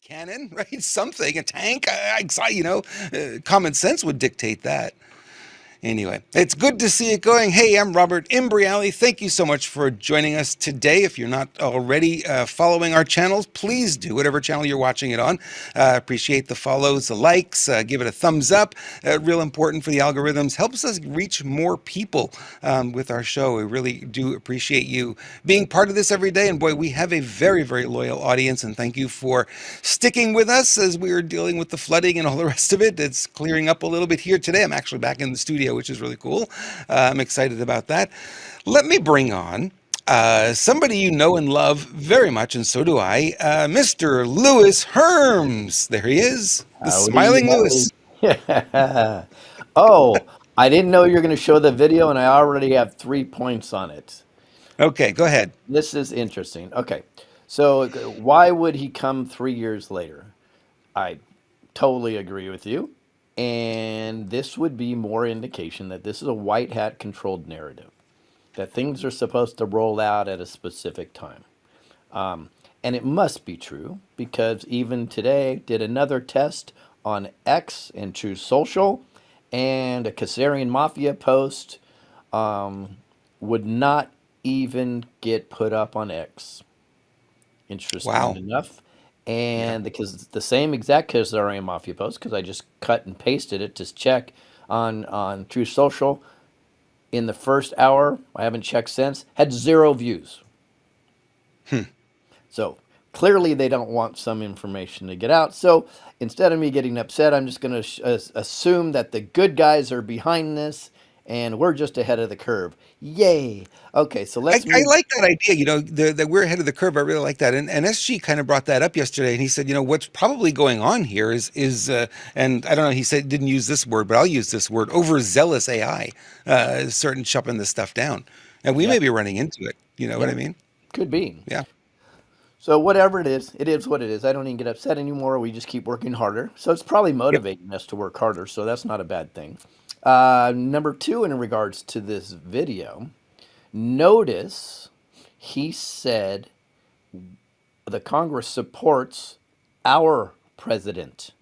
cannon, right? Something, a tank. Common sense would dictate that. Anyway, it's good to see it going. Hey, I'm Robert Imbriali. Thank you so much for joining us today. If you're not already following our channels, please do, whatever channel you're watching it on. Appreciate the follows, the likes, give it a thumbs up. Real important for the algorithms. Helps us reach more people with our show. We really do appreciate you being part of this every day. And boy, we have a very, very loyal audience. And thank you for sticking with us as we are dealing with the flooding and all the rest of it. It's clearing up a little bit here today. I'm actually back in the studio, which is really cool. I'm excited about that. Let me bring on somebody you know and love very much, and so do I, Mr. Louis Herms. There he is, the Howdy, smiling Louis. howdy. Oh, I didn't know you were going to show the video, and I already have 3 points on it. Okay, go ahead. This is interesting. Okay, so why would he come 3 years later? I totally agree with you. And this would be more indication that this is a white hat controlled narrative, that things are supposed to roll out at a specific time. And it must be true because even today did another test on X and True Social, and a Khazarian Mafia post would not even get put up on X. Interesting Wow. enough. Yeah. And because the same exact Khazarian Mafia post, because I just cut and pasted it to check on True Social, in the first hour, I haven't checked since, had 0 views. Hmm. So clearly they don't want some information to get out. So instead of me getting upset, I'm just going to assume that the good guys are behind this and we're just ahead of the curve. Yay. Okay, so I, let's I move. like that idea, that we're ahead of the curve. I really like that. And SG kind of brought that up yesterday. And he said, what's probably going on here is and I don't know, he said, didn't use this word, but I'll use this word, overzealous AI, certain shoving this stuff down. And we Yeah, may be running into it. You know what yeah, I mean? could be. Yeah. So whatever it is what it is. I don't even get upset anymore. We just keep working harder. So it's probably Yep. motivating us to work harder. So that's not a bad thing. Number two, in regards to this video, notice he said the Congress supports our president.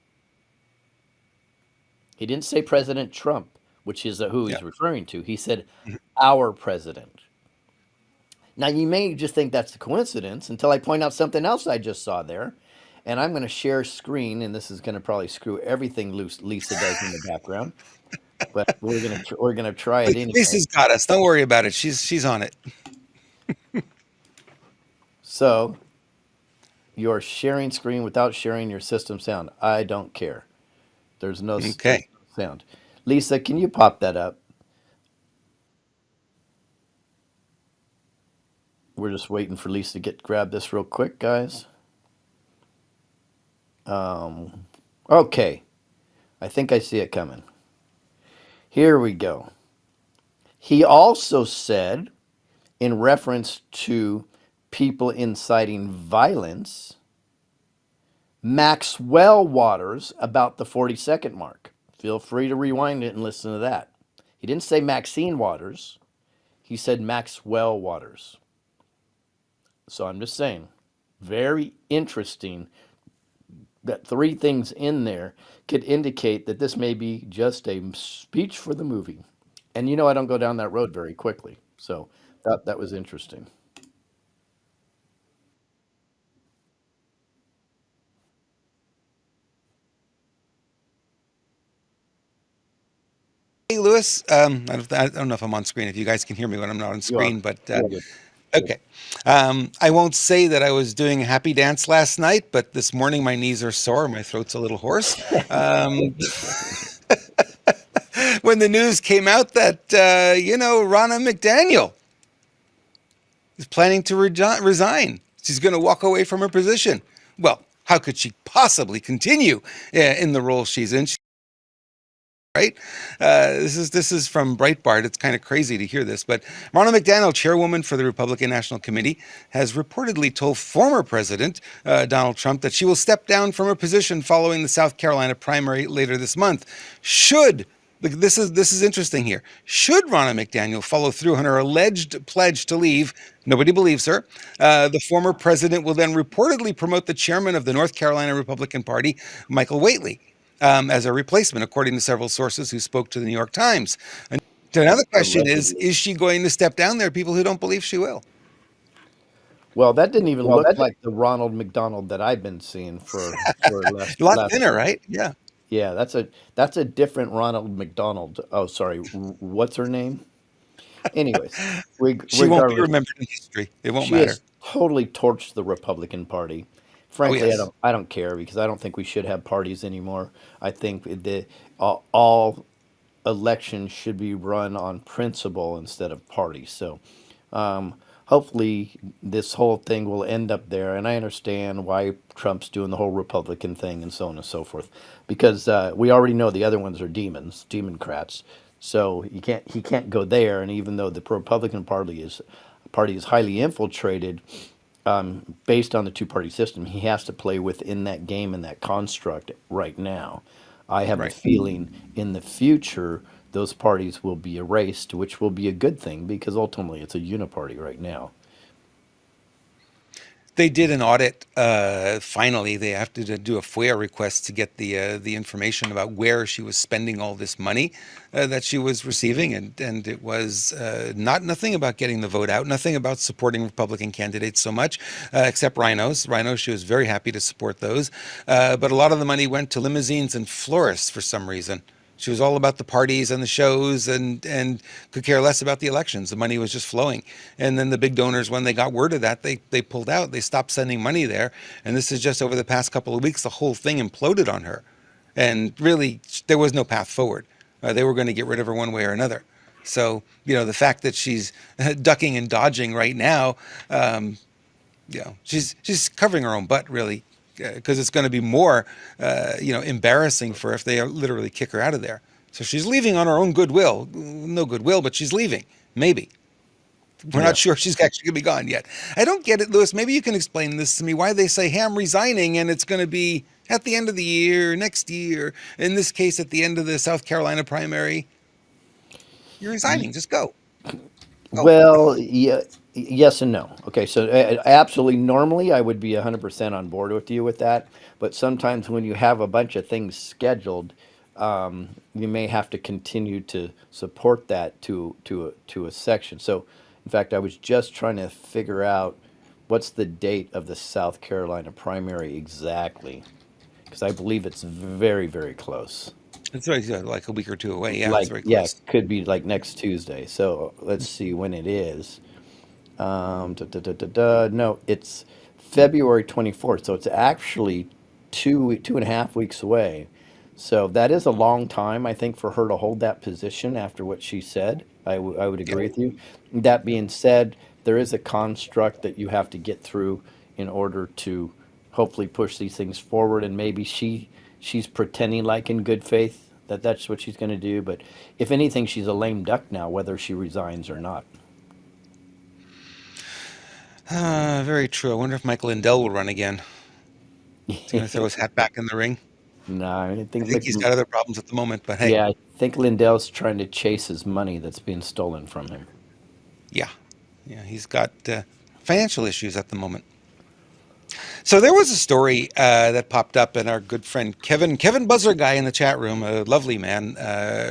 He didn't say President Trump, which is who Yeah. he's referring to. He said Mhm. our president. Now, you may just think that's a coincidence until I point out something else I just saw there. And I'm going to share screen, and this is going to probably screw everything loose Lisa does in the background. But we're gonna try it anyway. Lisa's got us. Don't worry about it. She's on it. So you're sharing screen without sharing your system sound. I don't care. There's Okay. no sound. Lisa, can you pop that up? We're just waiting for Lisa to grab this real quick, guys. Okay. I think I see it coming. Here we go. He also said, in reference to people inciting violence, Maxwell Waters about the 40-second mark. Feel free to rewind it and listen to that. He didn't say Maxine Waters. He said Maxwell Waters. So I'm just saying, very interesting that 3 things in there could indicate that this may be just a speech for the movie. And I don't go down that road very quickly. So that was interesting. Hey, Louis. I don't know if I'm on screen. If you guys can hear me when I'm not on You are. screen, but You're good. okay. I won't say that I was doing a happy dance last night, but this morning my knees are sore, my throat's a little hoarse. When the news came out that Ronna McDaniel is planning to resign, she's going to walk away from her position. Well, how could she possibly continue in the role she's in? Right? This is from Breitbart. It's kind of crazy to hear this, but Ronna McDaniel, chairwoman for the Republican National Committee, has reportedly told former President Donald Trump that she will step down from her position following the South Carolina primary later this month, should Look, this is interesting here. Should Ronna McDaniel follow through on her alleged pledge to leave, nobody believes her. The former president will then reportedly promote the chairman of the North Carolina Republican Party, Michael Whately, as a replacement, according to several sources who spoke to the New York Times. And another question Allegedly. is she going to step down? There are people who don't believe she will. Well, that didn't even look like the Ronald McDonald that I've been seeing for last A lot last thinner, right? Yeah. Yeah, that's a different Ronald McDonald. Oh, sorry. What's her name? Anyways, She won't be regardless, remembered in history. It won't she matter. has totally torched the Republican Party. Oh, Frankly, I yes. don't care because I don't think we should have parties anymore. I think all elections should be run on principle instead of party. So, hopefully, this whole thing will end up there. And I understand why Trump's doing the whole Republican thing and so on and so forth, because we already know the other ones are demons, democrats. So he can't go there. And even though the Republican Party is highly infiltrated, based on the two-party system, he has to play within that game and that construct right now. I have a Right. feeling in the future those parties will be erased, which will be a good thing because ultimately it's a uniparty right now. They did an audit. Finally, they have to do a FOIA request to get the information about where she was spending all this money that she was receiving, and it was nothing about getting the vote out, nothing about supporting Republican candidates so much, except rhinos. Rhinos, she was very happy to support those, but a lot of the money went to limousines and florists for some reason. She was all about the parties and the shows and could care less about the elections. The money was just flowing. And then the big donors, when they got word of that, they pulled out. They stopped sending money there. And this is just over the past couple of weeks, the whole thing imploded on her. And really, there was no path forward. They were going to get rid of her one way or another. So, the fact that she's ducking and dodging right now, she's covering her own butt, really, because it's going to be more, embarrassing for if they literally kick her out of there. So she's leaving on her own goodwill. No goodwill, but she's leaving. Maybe. We're Yeah. not sure if she's actually going to be gone yet. I don't get it, Lewis. Maybe you can explain this to me, why they say, hey, I'm resigning, and it's going to be at the end of the year, next year. In this case, at the end of the South Carolina primary. You're resigning. Just go. Go. Well, yeah, yes and no. Okay, so absolutely, normally I would be 100% on board with you with that, but sometimes when you have a bunch of things scheduled, you may have to continue to support that to a section. So, in fact, I was just trying to figure out what's the date of the South Carolina primary exactly, because I believe it's very, very close. It's very, like a week or two away. Yeah, it's Like, very yeah, close. could be like next Tuesday. So let's see when it is. No, it's February 24th, so it's actually 2.5 weeks away. So that is a long time, I think, for her to hold that position after what she said. I would Yeah. agree with you. That being said, there is a construct that you have to get through in order to hopefully push these things forward. And maybe she's pretending like in good faith that that's what she's going to do. But if anything, she's a lame duck now, whether she resigns or not. Very true. I wonder if Michael Lindell will run again. He's going to throw his hat back in the ring. No, I I think think he's got other problems at the moment, but hey, yeah, I think Lindell's trying to chase his money that's being stolen from him. yeah, yeah, he's got financial issues at the moment. So there was a story that popped up, and our good friend Kevin Buzzer guy in the chat room, a lovely man,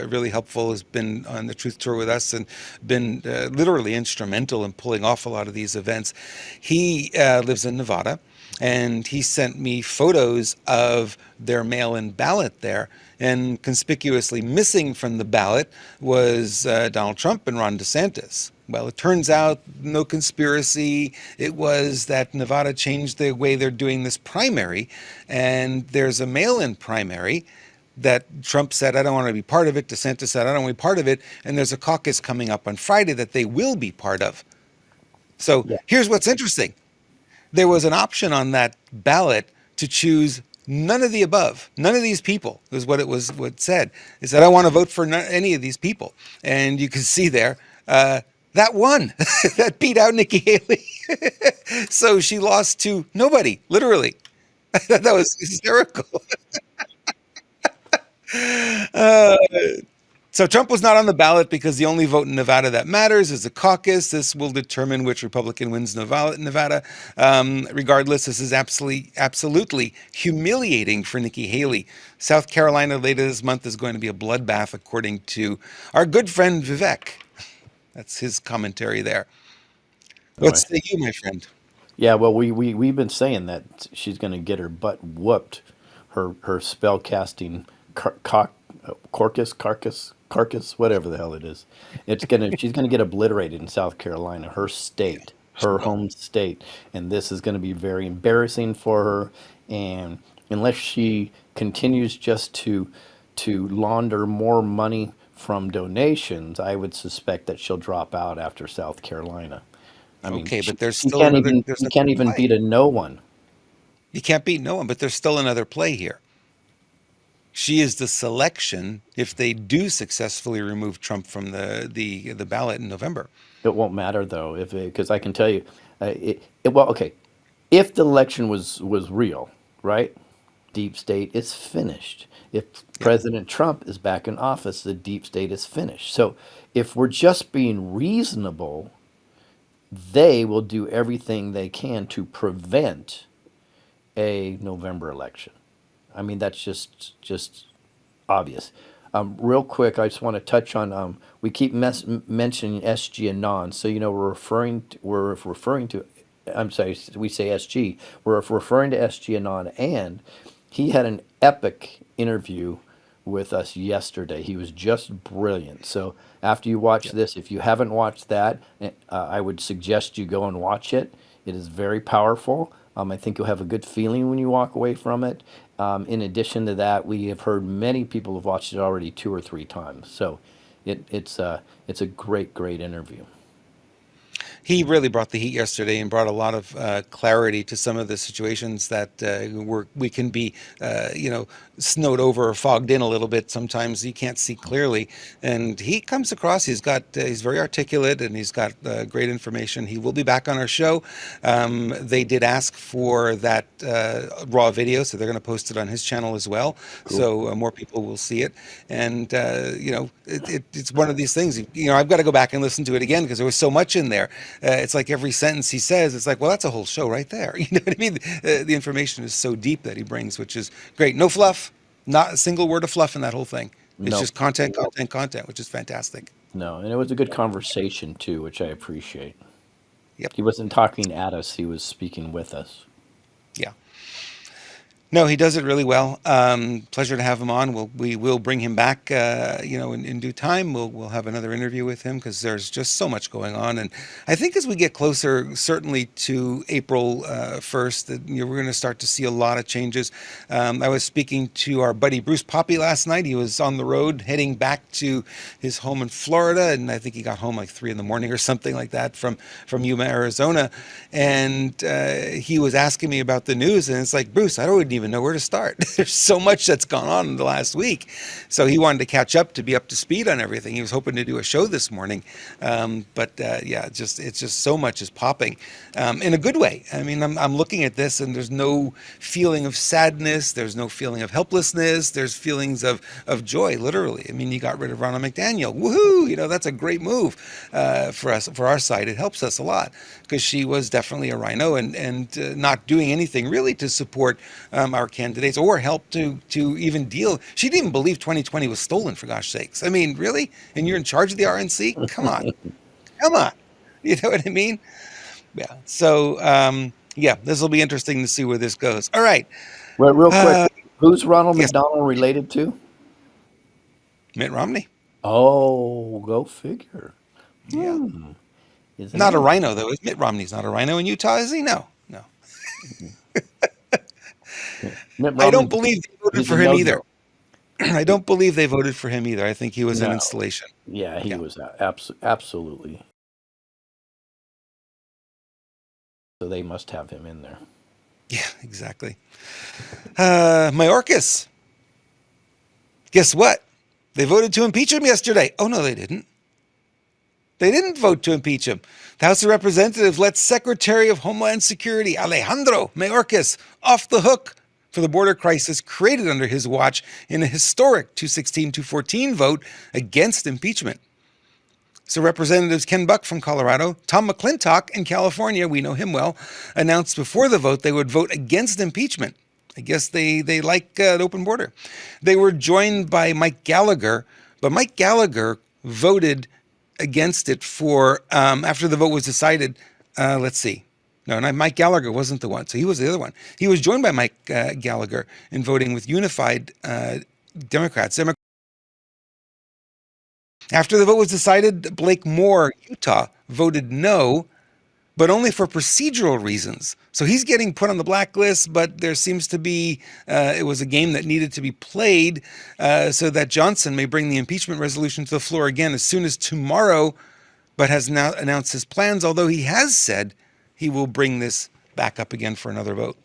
really helpful, has been on the Truth Tour with us and been literally instrumental in pulling off a lot of these events. He lives in Nevada, and he sent me photos of their mail-in ballot there. And conspicuously missing from the ballot was Donald Trump and Ron DeSantis. Well, it turns out no conspiracy. It was that Nevada changed the way they're doing this primary, and there's a mail-in primary that Trump said, I don't want to be part of it. DeSantis said, I don't want to be part of it. And there's a caucus coming up on Friday that they will be part of. So Yeah. here's what's interesting. There was an option on that ballot to choose none of the above. None of these people is what what said. It said, I want to vote for any of these people. And you can see there, that won. That beat out Nikki Haley. So she lost to nobody, literally. I thought that was hysterical. Uh, So Trump was not on the ballot because the only vote in Nevada that matters is the caucus. This will determine which Republican wins Nevada. Regardless, this is absolutely humiliating for Nikki Haley. South Carolina later this month is going to be a bloodbath, according to our good friend Vivek. That's his commentary there. Oh, What I say see. you, my friend? Yeah, well, we've been saying that she's going to get her butt whooped. Her spell casting carcass, whatever the hell it is. She's gonna get obliterated in South Carolina, her Yeah, state, she her will. home state, and this is going to be very embarrassing for her. And unless she continues just to launder more money from donations, I would suspect that she'll drop out after South Carolina. I mean, Okay, she, but there's she still can't another. even There's she another can't even play. beat a no one. You can't beat no one, but there's still another play here. She is the selection if they do successfully remove Trump from the ballot in November. It won't matter though, if because I can tell you, well, okay, if the election was real, right? Deep state is finished. If Yep. President Trump is back in office, the deep state is finished. So if we're just being reasonable, they will do everything they can to prevent a November election. I mean, that's just obvious. Real quick, I just want to touch on. We keep mentioning SG and non, so we're referring to. I'm sorry, we say SG. We're referring to SG and non, and he had an epic interview with us yesterday. He was just brilliant. So after you watch Yep. this, if you haven't watched that, I would suggest you go and watch it. It is very powerful. I think you'll have a good feeling when you walk away from it. In addition to that, we have heard many people have watched it already 2 or 3 times. So it's a great interview. He really brought the heat yesterday and brought a lot of clarity to some of the situations that we can be, snowed over or fogged in a little bit. Sometimes you can't see clearly, and he comes across. He's very articulate and he's got great information. He will be back on our show. They did ask for that raw video, so they're going to post it on his channel as well, Cool. so more people will see it. And it's one of these things. I've got to go back and listen to it again because there was so much in there. It's like every sentence he says, it's like, well, that's a whole show right there. You know what I mean? The information is so deep that he brings, which is great. No fluff, not a single word of fluff in that whole thing. It's No, just content, which is fantastic. no, and it was a good conversation too, which I appreciate. Yep. He wasn't talking at us; he was speaking with us. Yeah. No, he does it really well. Pleasure to have him on. We will bring him back, in due time. We'll have another interview with him because there's just so much going on, and I think as we get closer, certainly to April 1st, that we're going to start to see a lot of changes. I was speaking to our buddy Bruce Poppy last night. He was on the road heading back to his home in Florida, and I think he got home like 3 in the morning or something like that from Yuma, Arizona, and he was asking me about the news, and it's like, Bruce, I don't even know where to start. There's so much that's gone on in the last week. So he wanted to catch up to be up to speed on everything. He was hoping to do a show this morning. Yeah, it's just so much is popping in a good way. I mean, I'm looking at this and there's no feeling of sadness. There's no feeling of helplessness. There's feelings of joy, literally. I mean, you got rid of Ronna McDaniel. Woohoo! That's a great move for us, for our side. It helps us a lot because she was definitely a rhino and not doing anything really to support our candidates or help to even deal. She didn't even believe 2020 was stolen, for gosh sakes. I mean, really? And you're in charge of the RNC? Come on, come on. You know what I mean? Yeah. So yeah, this will be interesting to see where this goes. All right. Well, real quick, Uh, who's Ronald yes, McDonald related to? Mitt Romney. Oh, go figure. Yeah. Isn't Not a he? rhino though. Mitt Romney's not a rhino in Utah, is he? No, no. Mitt I don't Romney, believe they voted he's a for him either. no-no. I don't believe they voted for him either. I think he was an No. installation. Yeah, he Yeah. was absolutely. So they must have him in there. Yeah, exactly. Mayorkas. Guess what? They voted to impeach him yesterday. Oh, no, they didn't. They didn't vote to impeach him. The House of Representatives let Secretary of Homeland Security Alejandro Mayorkas off the hook for the border crisis created under his watch in a historic 216-214 vote against impeachment. So Representatives Ken Buck from Colorado, Tom McClintock in California, we know him well, announced before the vote they would vote against impeachment. I guess they like the open border. They were joined by Mike Gallagher, but Mike Gallagher voted against it for after the vote was decided. Let's see. No, not Mike Gallagher wasn't the one. So he was the other one. He was joined by Mike Gallagher in voting with unified Democrats. After the vote was decided, Blake Moore, Utah, voted no, but only for procedural reasons. So he's getting put on the blacklist, but there seems to be, it was a game that needed to be played so that Johnson may bring the impeachment resolution to the floor again as soon as tomorrow, but has now announced his plans, although he has said he will bring this back up again for another vote.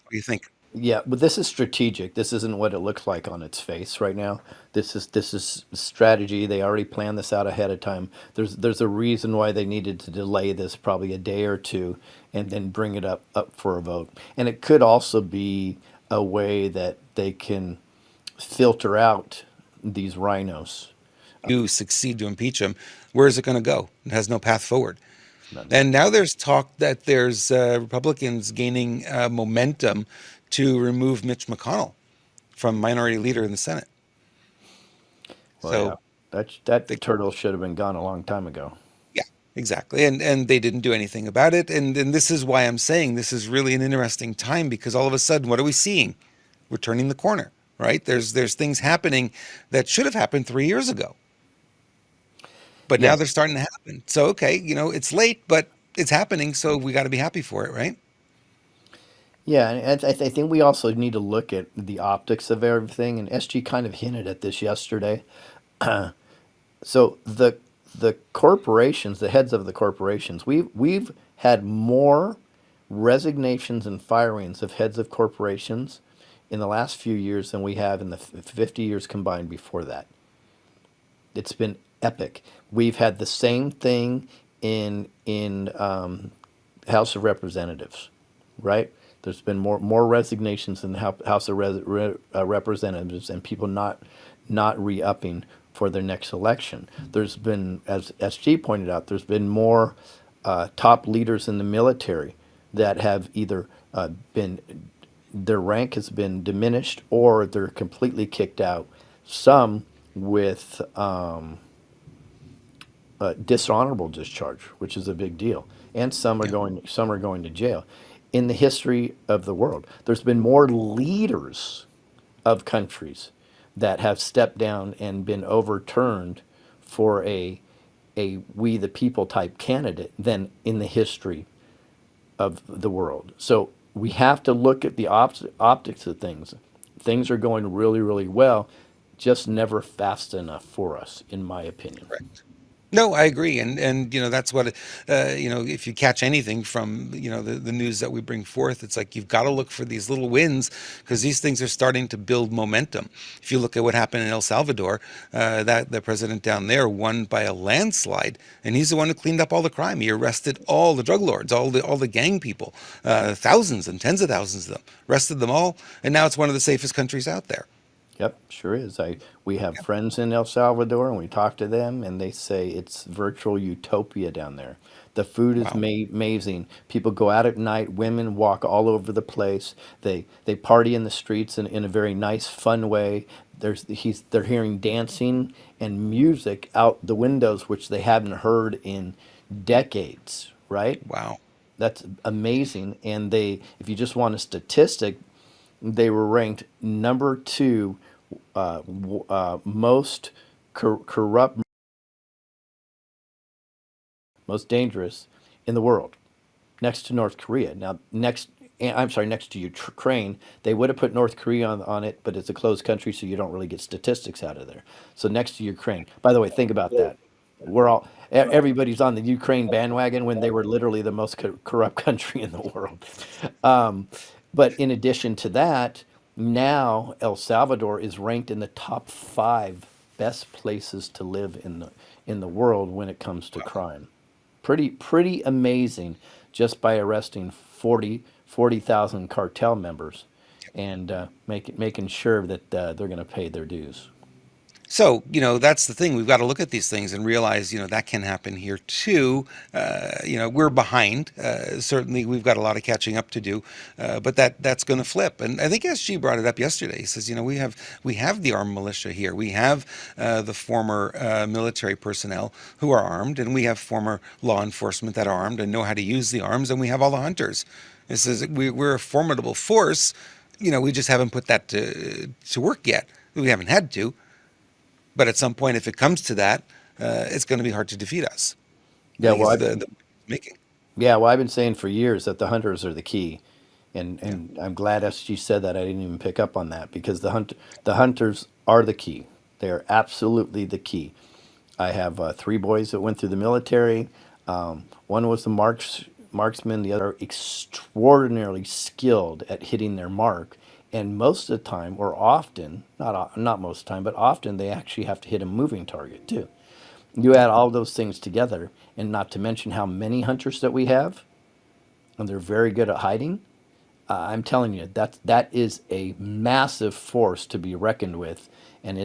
What do you think? Yeah, but this is strategic. This isn't what it looks like on its face right now. This is strategy. They already planned this out ahead of time. There's a reason why they needed to delay this probably a day or two and then bring it up for a vote. And it could also be a way that they can filter out these rhinos. You succeed to impeach him, where is it going to go? It has no path forward. None. And now there's talk that there's Republicans gaining momentum to remove Mitch McConnell from minority leader in the Senate. Well, yeah, So, that they, turtle should have been gone a long time ago. yeah, exactly. And they didn't do anything about it. And this is why I'm saying this is really an interesting time because all of a sudden, what are we seeing? We're turning the corner, right? There's things happening that should have happened 3 years ago, but now Yeah, they're starting to happen. So, okay, it's late, but it's happening. So we got to be happy for it, right? yeah, and I think we also need to look at the optics of everything. And SG kind of hinted at this yesterday. So the corporations, the heads of the corporations, we've had more resignations and firings of heads of corporations in the last few years than we have in the 50 years combined before that. It's been epic. We've had the same thing in House of Representatives, right? There's been more resignations in the House of Representatives and people not re-upping for their next election. There's been, as SG pointed out, there's been more top leaders in the military that have either been their rank has been diminished or they're completely kicked out. Some with dishonorable discharge, which is a big deal, and Yeah. some are going to jail. In the history of the world, there's been more leaders of countries that have stepped down and been overturned for a we the people type candidate than in the history of the world. So we have to look at the optics of things. Things are going really, really well, just never fast enough for us, in my opinion. Correct. No, I agree, and that's what if you catch anything from the news that we bring forth, it's like you've got to look for these little wins because these things are starting to build momentum. If you look at what happened in El Salvador, that the president down there won by a landslide, and he's the one who cleaned up all the crime. He arrested all the drug lords, all the gang people, thousands and tens of thousands of them, arrested them all, and now it's one of the safest countries out there. Yep, sure is. We have friends in El Salvador, and we talk to them, and they say it's virtual utopia down there. The food is Wow. amazing. People go out at night. Women walk all over the place. They party in the streets in a very nice, fun way. They're hearing dancing and music out the windows, which they haven't heard in decades. Right? Wow. That's amazing. And if you just want a statistic, they were ranked number two most corrupt, most dangerous in the world, next to North Korea. Now, I'm sorry, next to Ukraine. They would have put North Korea on it, but it's a closed country, so you don't really get statistics out of there. So next to Ukraine. By the way, think about that. Everybody's on the Ukraine bandwagon when they were literally the most corrupt country in the world. Um, but in addition to that, now El Salvador is ranked in the top five best places to live in the world when it comes to crime. Pretty amazing just by arresting 40,000 cartel members, and making sure that they're going to pay their dues. So, that's the thing. We've got to look at these things and realize, that can happen here too. We're behind. Certainly, we've got a lot of catching up to do, but that's going to flip. And I think SG brought it up yesterday. He says, we have the armed militia here. We have the former military personnel who are armed, and we have former law enforcement that are armed and know how to use the arms, and we have all the hunters. He says we're a formidable force. We just haven't put that to work yet. We haven't had to. But at some point, if it comes to that, it's going to be hard to defeat us. I Yeah, think well, it's I've, the making. yeah, well, I've been saying for years that the hunters are the key, and I'm glad SG said that. I didn't even pick up on that because the hunters are the key. They are absolutely the key. I have three boys that went through the military. One was the marksman. The other extraordinarily skilled at hitting their mark. And most of the time, or often, not most of the time, but often, they actually have to hit a moving target too. You add all those things together, and not to mention how many hunters that we have, and they're very good at hiding. I'm telling you, that is a massive force to be reckoned with, and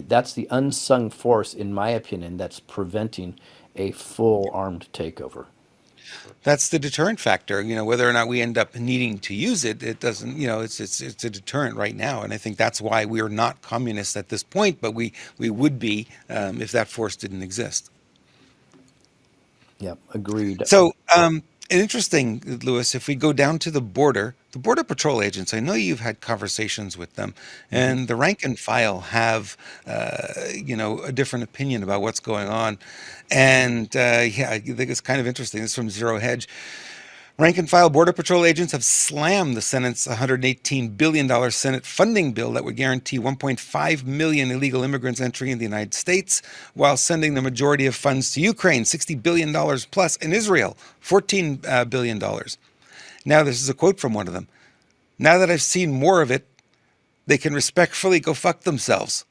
that's the unsung force, in my opinion, that's preventing a full armed takeover. That's the deterrent factor. Whether or not we end up needing to use it, it doesn't. It's a deterrent right now, and I think that's why we're not communists at this point. But we would be if that force didn't exist. Yep, agreed. So, interesting, Lewis, if we go down to the Border Patrol agents, I know you've had conversations with them, Hmm. and the rank and file have, a different opinion about what's going on. And yeah, I think it's kind of interesting. This is from Zero Hedge. Rank and file Border Patrol agents have slammed the Senate's $118 billion Senate funding bill that would guarantee 1.5 million illegal immigrants entering in the United States while sending the majority of funds to Ukraine, $60 billion plus, and Israel, $14 billion. Now, this is a quote from one of them. Now that I've seen more of it, they can respectfully go fuck themselves.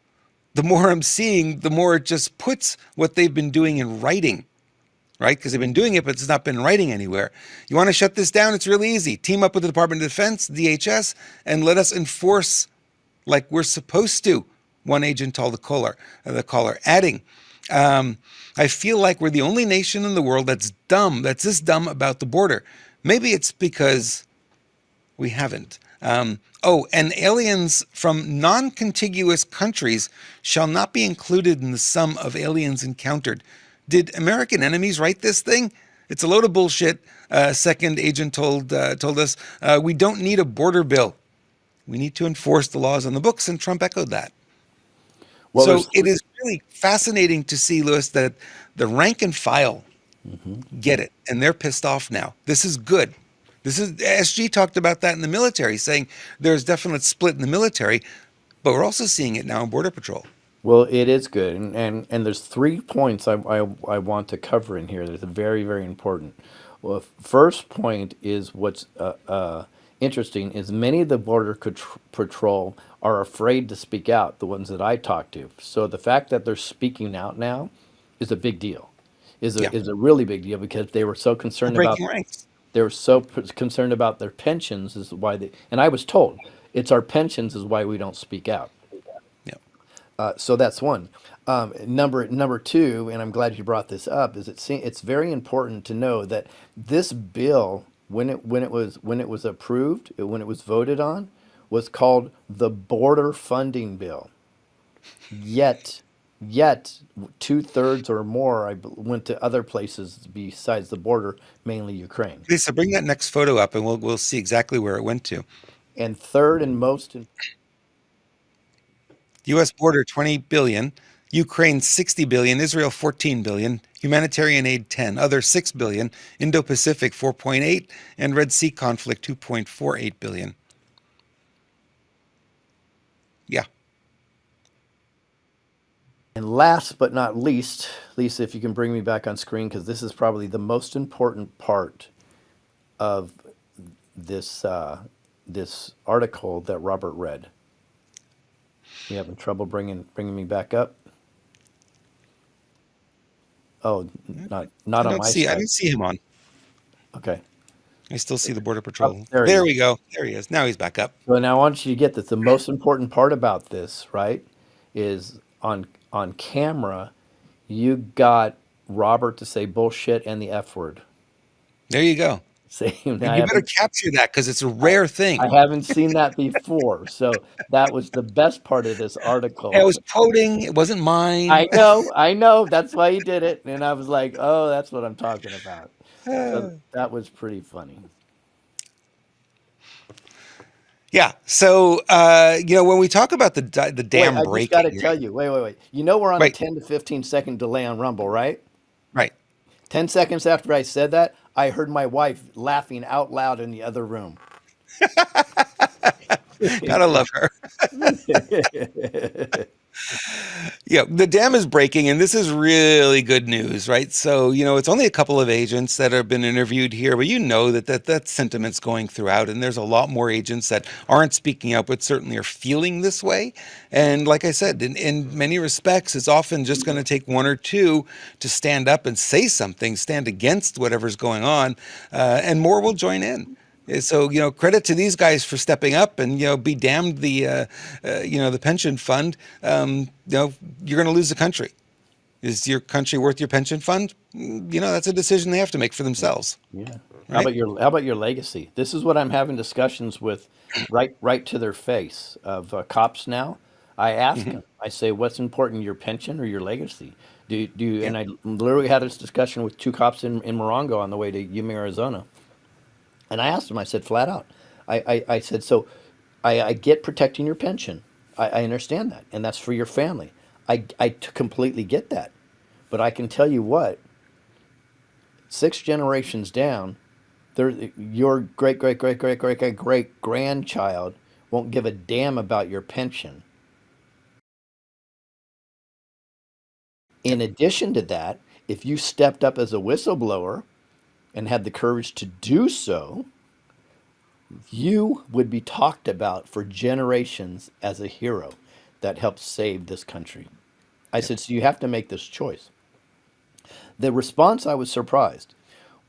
The more I'm seeing, the more it just puts what they've been doing in writing, right? Because they've been doing it, but it's not been writing anywhere. You want to shut this down? It's really easy. Team up with the Department of Defense, DHS, and let us enforce like we're supposed to. One agent told the caller, adding, I feel like we're the only nation in the world that's dumb, that's this dumb about the border. Maybe it's because we haven't. And aliens from non-contiguous countries shall not be included in the sum of aliens encountered. Did American enemies write this thing? It's a load of bullshit. Second agent told us we don't need a border bill. We need to enforce the laws on the books, and Trump echoed that. Well, So there's it is really fascinating to see, Lewis, that the rank and file get it, and they're pissed off now. This is good. This is SG talked about that in the military, saying there's definite split in the military, but we're also seeing it now in Border Patrol. Well, it is good, and there's 3 points I want to cover in here. That's very very important. Well, first point is what's interesting is many of the patrol are afraid to speak out. The ones that I talk to, so the fact that they're speaking out now is a big deal. Yeah, Is a really big deal because they were so we're concerned about breaking ranks. concerned about their pensions is why they. And I was told it's our pensions is why we don't speak out. Yeah. So that's one. Number two, and I'm glad you brought this up, is it's very important to know that this bill, when it was approved, when it was voted on, was called the border funding bill. Yet, yet 2/3 or more went to other places besides the border, mainly Ukraine. Lisa, bring that next photo up, and we'll see exactly where it went to. And third and most, U.S. border 20 billion, Ukraine 60 billion, Israel 14 billion, humanitarian aid 10, other 6 billion, Indo-Pacific 4.8, and Red Sea conflict 2.48 billion. Yeah. and last but not least, Lisa, if you can bring me back on screen, because this is probably the most important part of this article that Robert read. You having trouble bringing me back up? Oh, not I on don't my see I side. didn't see him on. Okay. I still see the Border Oh, Patrol. there he There is. we go. There he is. Now he's back up. So now I want you to get this. The most important part about this, right, is on camera, you got Robert to say bullshit and the F word. There you go. Same. You better capture that because it's a rare I thing. haven't seen that before. So that was the best part of this I article. was quoting. It wasn't mine. I know. That's why he did it. And I was like, oh, that's what I'm talking about. So that was pretty funny. Yeah. So, when we talk about the Wait, dam I just got to breaking, tell you. Wait. You know we're on a right, 10 to 15-second delay on Rumble, right? right. 10 seconds after I said that, I heard my wife laughing out loud in the other room. Gotta love her. Yeah, the dam is breaking, and this is really good news, right? So, it's only a couple of agents that have been interviewed here, but that sentiment's going throughout, and there's a lot more agents that aren't speaking up, but certainly are feeling this way. And like I said, in many respects, it's often just going to take one or two to stand up and say something, stand against whatever's going on, and more will join in. So, credit to these guys for stepping up and, be damned the pension fund. You're going to lose the country. Is your country worth your pension fund? That's a decision they have to make for themselves, Yeah. right? How about your legacy? This is what I'm having discussions with, right to their face of cops now. I ask Hmm. them. I say, "What's important, your pension or your legacy?" Do you, Yeah. and I literally had this discussion with two cops in Morongo on the way to Yuma, Arizona, and I asked them. I said flat out. I said, so I get protecting your pension. I understand that, and that's for your family. Completely get that, but I can tell you what, six generations down, your great grandchild won't give a damn about your pension. In Yep. addition to that, if you stepped up as a whistleblower and had the courage to do so, you would be talked about for generations as a hero that helped save this country. I Yep. said, so you have to make this choice. The response, I was surprised.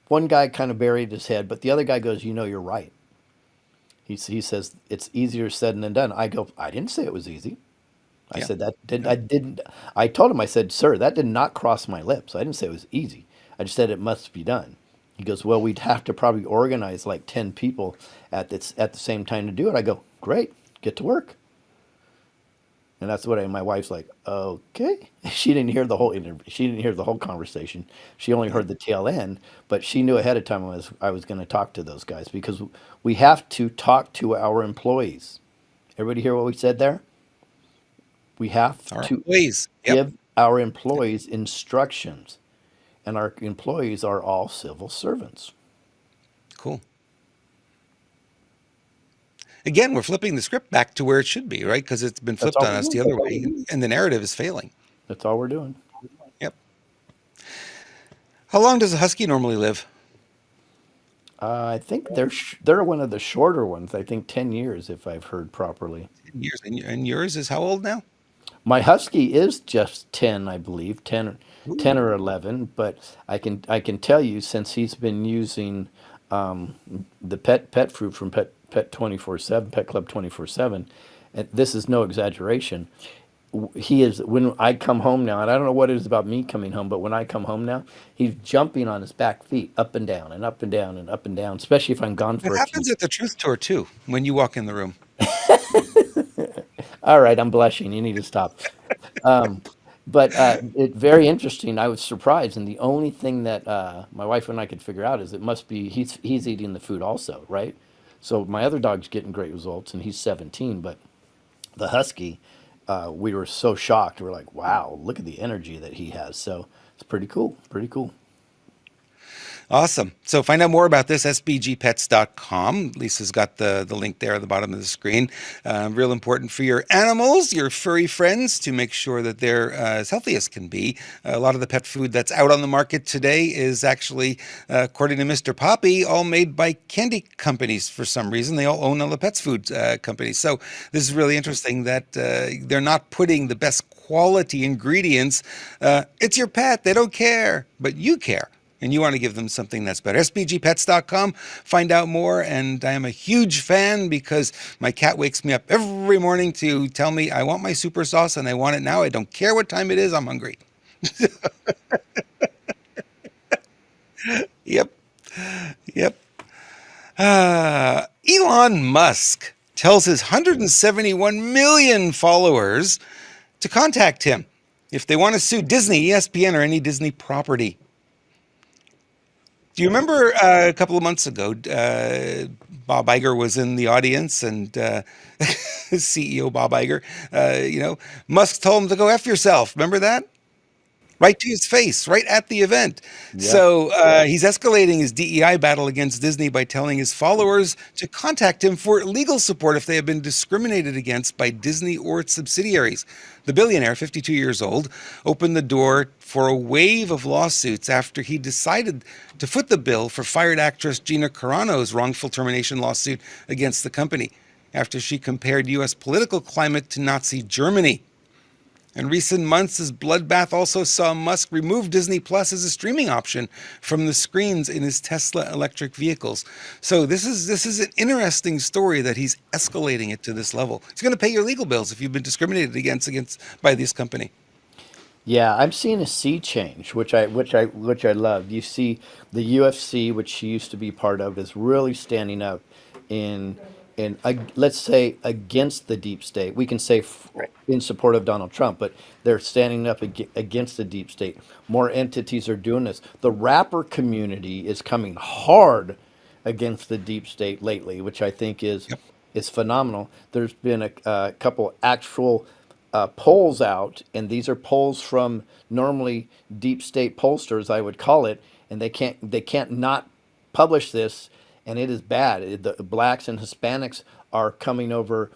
One guy kind of buried his head, but the other guy goes, you're right. He says it's easier said than done. I go, I didn't say it was easy. I Yeah. said that didn't Yeah. I didn't I told him, I said, sir, that did not cross my lips. I didn't say it was easy. I just said it must be done. He goes, well, we'd have to probably organize like 10 people at the same time to do it. I go, great, get to work. And that's what my wife's like, okay. She didn't hear the whole interview. She didn't hear the whole conversation. She only Yeah. heard the tail end, but she knew ahead of time I was going to talk to those guys because we have to talk to our employees. Everybody hear what we said there? We have Our to employees. Yep. give our employees instructions, and our employees are all civil servants. Cool. Again, we're flipping the script back to where it should be, right? Because it's been That's flipped all on we're us the doing. other way, and the narrative is failing. That's all we're doing. Yep. How long does a husky normally live? I think they're one of the shorter ones. I think 10 years, if I've heard properly. 10 years. And yours is how old now? My husky is just 10, I believe, 10 Ooh. or 11. But I can tell you, since he's been using um, the pet food from Pet 24/7, Pet Club 24/7, and this is no exaggeration. He is, when I come home now, and I don't know what it is about me coming home, but when I come home now, he's jumping on his back feet up and down and up and down and up and down, especially if I'm gone It for a few. happens at the truth tour too, when you walk in the room. All right, I'm blushing. You need to stop. Um, but it very interesting. I was surprised, and the only thing that my wife and I could figure out is it must be he's eating the food also, right? So my other dog's getting great results, and he's 17. But the husky, we were so shocked. We're like, wow, look at the energy that he has. So it's pretty cool. Pretty cool. Awesome. So find out more about this, sbgpets.com. Lisa's got the link there at the bottom of the screen. Real important for your animals, your furry friends, to make sure that they're as healthy as can be. A lot of the pet food that's out on the market today is actually, according to Mr. Poppy, all made by candy companies for some reason. They all own all the pets food companies. So this is really interesting that they're not putting the best quality ingredients. It's your pet. They don't care, but you care. and you want to give them something that's better. SBGpets.com, find out more. And I am a huge fan because my cat wakes me up every morning to tell me I want my super sauce and I want it now. I don't care what time it is. I'm hungry. Yep. Yep. Elon Musk tells his 171 million followers to contact him if they want to sue Disney, ESPN, or any Disney property. Do you remember a couple of months ago, Bob Iger was in the audience and CEO Bob Iger, Musk told him to go F yourself. Remember that? Right to his face, right at the event. Yeah. So he's escalating his DEI battle against Disney by telling his followers to contact him for legal support if they have been discriminated against by Disney or its subsidiaries. The billionaire, 52 years old, opened the door for a wave of lawsuits after he decided to foot the bill for fired actress Gina Carano's wrongful termination lawsuit against the company after she compared U.S. political climate to Nazi Germany. In recent months, this bloodbath also saw Musk remove Disney Plus as a streaming option from the screens in his Tesla electric vehicles. So this is an interesting story that he's escalating it to this level. He's going to pay your legal bills if you've been discriminated against by this company. Yeah, I'm seeing a sea change, which I love. You see the UFC, which she used to be part of, is really standing up in let's say against the deep state. We can say Right. in support of Donald Trump, but they're standing up against the deep state. More entities are doing this. The rapper community is coming hard against the deep state lately, which I think Yep. is phenomenal. There's been a couple actual polls out, and these are polls from normally deep state pollsters, I would call it, and they can't not publish this, and it is bad. The blacks and Hispanics are coming over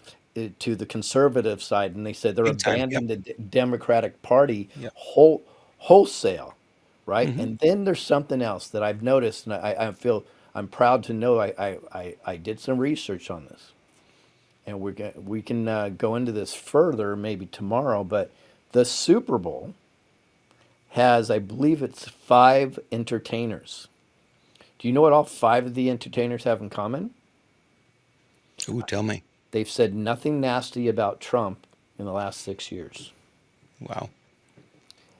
to the conservative side, and they said they're Big time. Yep. abandoning the Democratic Party Yep. wholesale, right? Hmm. And then there's something else that I've noticed, and I feel I'm proud to know I did some research on this, and we can go into this further maybe tomorrow. But the Super Bowl has, I believe, it's 5 entertainers. Do you know what all 5 of the entertainers have in common? Ooh, tell me. They've said nothing nasty about Trump in the last 6 years. Wow.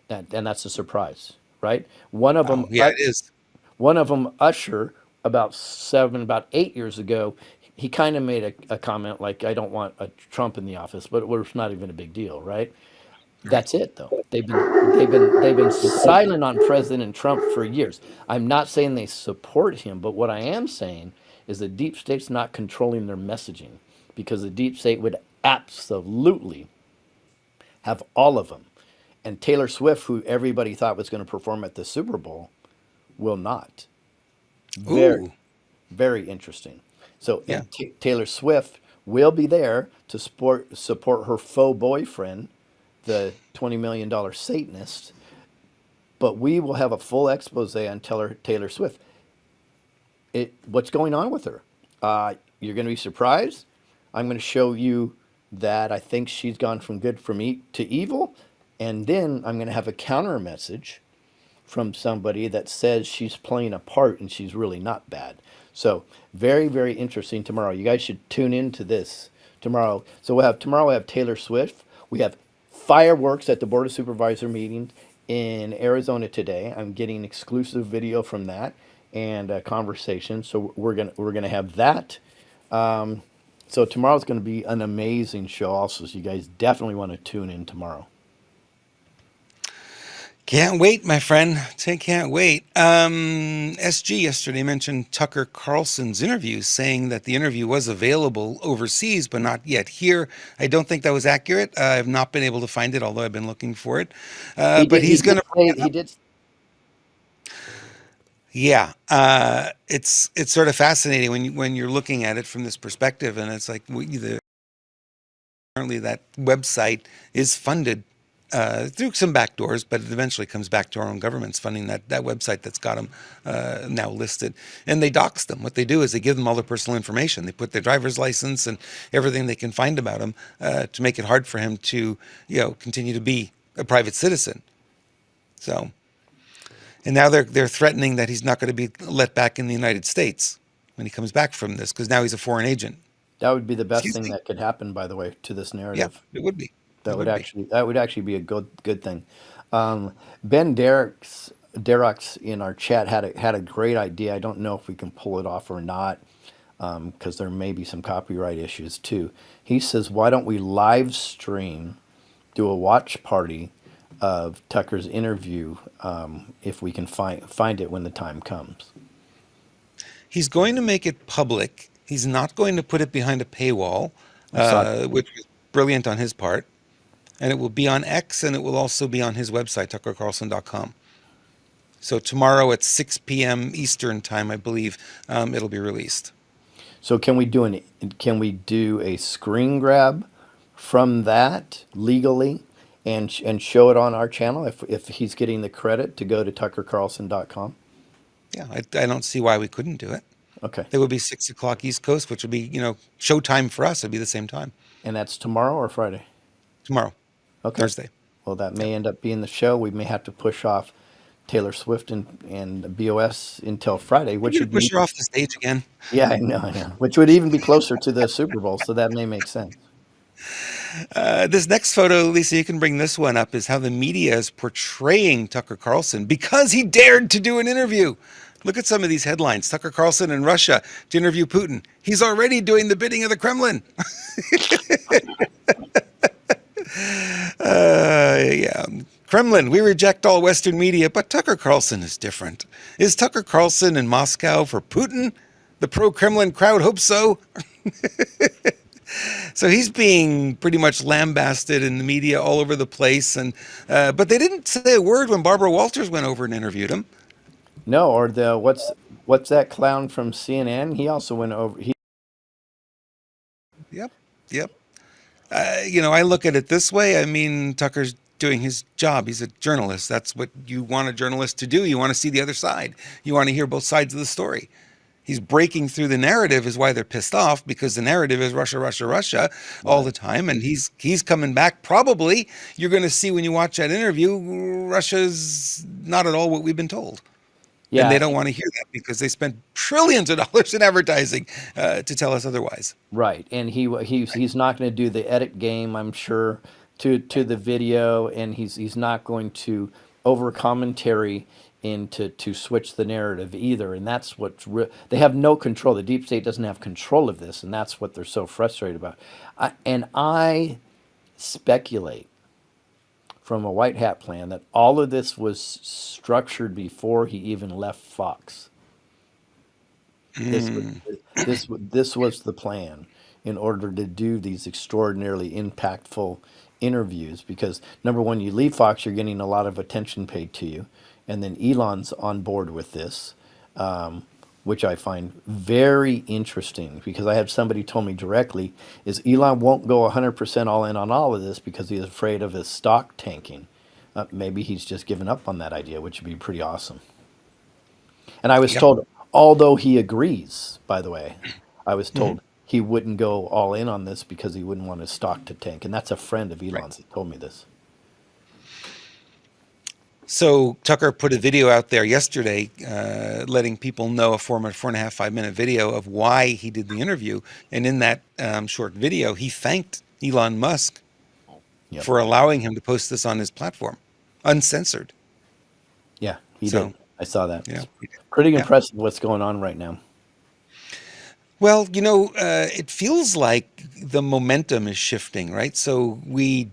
And that's a surprise, right? One of Wow. them, Yeah, it is. Usher, about 8 years ago, he kind of made a comment like, "I don't want a Trump in the office," but it was not even a big deal, right? Right. That's it, though. They've been silent on President Trump for years. I'm not saying they support him, but what I am saying is the deep state's not controlling their messaging, because the deep state would absolutely have all of them. And Taylor Swift, who everybody thought was going to perform at the Super Bowl, will not. Very, Ooh. very interesting. So, Yeah. and Taylor Swift will be there to support her faux boyfriend, the $20 million Satanist. But we will have a full expose on Taylor Swift. What's going on with her? You're going to be surprised. I'm going to show you that I think she's gone from good to evil, and then I'm going to have a counter message from somebody that says she's playing a part and she's really not bad. So very, very interesting tomorrow. You guys should tune into this tomorrow. So tomorrow we have Taylor Swift. We have fireworks at the Board of Supervisor meeting in Arizona today. I'm getting exclusive video from that and a conversation. So we're gonna have that. So tomorrow's gonna be an amazing show also. So you guys definitely want to tune in tomorrow. Can't wait, my friend. Can't wait. SG yesterday mentioned Tucker Carlson's interview, saying that the interview was available overseas, but not yet here. I don't think that was accurate. I have not been able to find it, although I've been looking for it. He But did. He he's going did to bring say it he up. did. Yeah, it's sort of fascinating when you're looking at it from this perspective, and it's like apparently that website is funded through some back doors, but it eventually comes back to our own government's funding that website that's got them now listed. And they dox them. What they do is they give them all their personal information. They put their driver's license and everything they can find about him to make it hard for him to continue to be a private citizen. So And now they're threatening that he's not going to be let back in the United States when he comes back from this, because now he's a foreign agent. That would be the best Excuse thing me? that could happen, by the way, to this Yeah, narrative. it would be. It That would would be. actually be a good thing. Ben Derek's in our chat had a great idea. I don't know if we can pull it off or not, because there may be some copyright issues too. He says, "Why don't we live stream, do a watch party of Tucker's interview, if we can find it when the time comes." He's going to make it public. He's not going to put it behind a paywall, I saw. which was brilliant on his part. And it will be on X, and it will also be on his website, tuckercarlson.com. So tomorrow at 6 p.m. Eastern time, I believe, it'll be released. So can we do a screen grab from that legally and show it on our channel if he's getting the credit to go to tuckercarlson.com? Yeah, I don't see why we couldn't do it. Okay. It would be 6 o'clock East Coast, which would be, showtime for us. It'd be the same time And that's tomorrow or Friday? tomorrow, Okay. Thursday. Well, that Yeah. may end up being the show. We may have to push off Taylor Swift and BOS until Friday, You're which going to would push be, her off the stage again. yeah, I know, which would even be closer to the Super Bowl, so that may make sense. This next photo, Lisa, you can bring this one up, is how the media is portraying Tucker Carlson because he dared to do an interview. Look at some of these headlines. Tucker Carlson in Russia to interview Putin. He's already doing the bidding of the Kremlin. Yeah. Kremlin, we reject all Western media, but Tucker Carlson is different. Is Tucker Carlson in Moscow for Putin? The pro-Kremlin crowd hopes so. So he's being pretty much lambasted in the media all over the place, and but they didn't say a word when Barbara Walters went over and interviewed him. No, or the what's that clown from CNN? He also went over. Yep, yep. I look at it this way. I mean, Tucker's doing his job. He's a journalist. That's what you want a journalist to do. You want to see the other side. You want to hear both sides of the story. He's breaking through the narrative is why they're pissed off, because the narrative is Russia, Russia, Russia all the Right. time. And he's coming back. Probably you're going to see when you watch that interview, Russia's not at all what we've been told. And they Yeah, don't want to hear that because they spent trillions of dollars in advertising to tell us otherwise. right. And he's not going to do the edit game, I'm sure, to the video, and he's not going to over commentary to switch the narrative either. And that's they have no control. The deep state doesn't have control of this, and that's what they're so frustrated about. I speculate from a white hat plan that all of this was structured before he even left Fox. This was Mm, this was the plan in order to do these extraordinarily impactful interviews, because number one, you leave Fox, you're getting a lot of attention paid to you, and then Elon's on board with this, which I find very interesting, because I had somebody told me directly is Elon won't go 100% all in on all of this because he's afraid of his stock tanking. Maybe he's just given up on that idea, which would be pretty awesome. And I was yep. told, although he agrees, by the way, I was Mhm. told he wouldn't go all in on this because he wouldn't want his stock to tank. And that's a friend of Right. Elon's that told me this. So Tucker put a video out there yesterday, letting people know, a 4.5, 5 minute video of why he did the interview. And in that short video, he thanked Elon Musk Yep. for allowing him to post this on his platform, uncensored. Yeah, he So, did. I saw that. yeah, It's pretty yeah. impressive what's going on right now. Well, it feels like the momentum is shifting, right? So we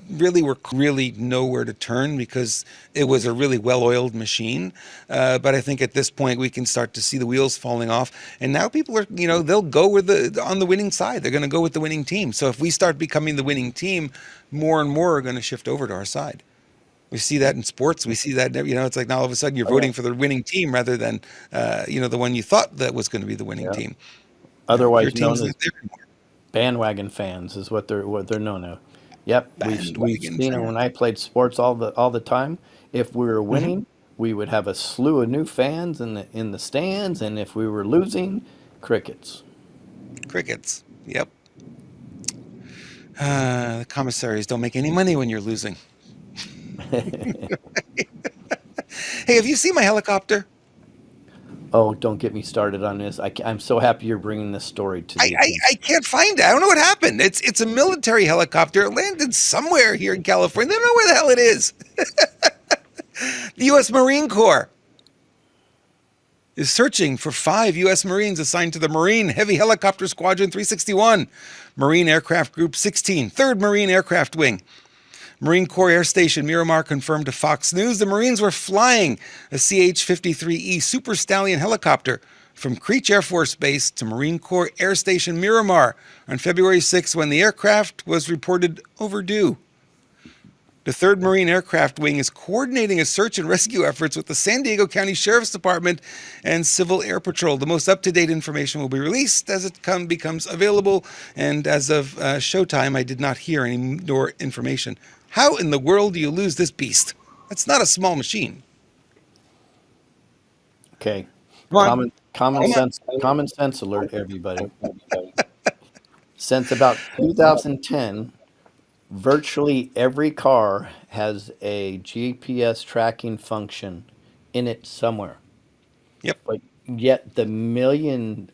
really nowhere to turn because it was a really well-oiled machine. But I think at this point we can start to see the wheels falling off. And now people are, they'll go with on the winning side. They're going to go with the winning team. So if we start becoming the winning team, more and more are going to shift over to our side. We see that in sports. We see that, it's like now all of a sudden you're Oh, yeah. voting for the winning team rather than, the one you thought that was going to be the winning Yeah. team. Your Otherwise known team's as not there anymore. bandwagon fans is what they're known as. Yep, we've Bandwagon seen it when I fan. played sports all the time. If we were Hmm. winning, we would have a slew of new fans in the stands, and if we were losing, crickets. Crickets. Yep. The commissaries don't make any money when you're losing. Hey, have you seen my helicopter? Oh, don't get me started on this. I'm so happy you're bringing this story to I, the I, attention. I can't find it. I don't know what happened. It's a military helicopter. It landed somewhere here in California. I don't know where the hell it is. The U.S. Marine Corps is searching for 5 U.S. Marines assigned to the Marine Heavy Helicopter Squadron 361, Marine Aircraft Group 16, 3rd Marine Aircraft Wing. Marine Corps Air Station Miramar confirmed to Fox News the Marines were flying a CH-53E Super Stallion helicopter from Creech Air Force Base to Marine Corps Air Station Miramar on February 6 when the aircraft was reported overdue. The 3rd Marine Aircraft Wing is coordinating a search and rescue efforts with the San Diego County Sheriff's Department and Civil Air Patrol. The most up-to-date information will be released as it becomes available. And as of showtime, I did not hear any more information. How in the world do you lose this beast? That's not a small machine. Okay. Come on. Common sense alert, everybody. Since about 2010, virtually every car has a GPS tracking function in it somewhere. Yep. But yet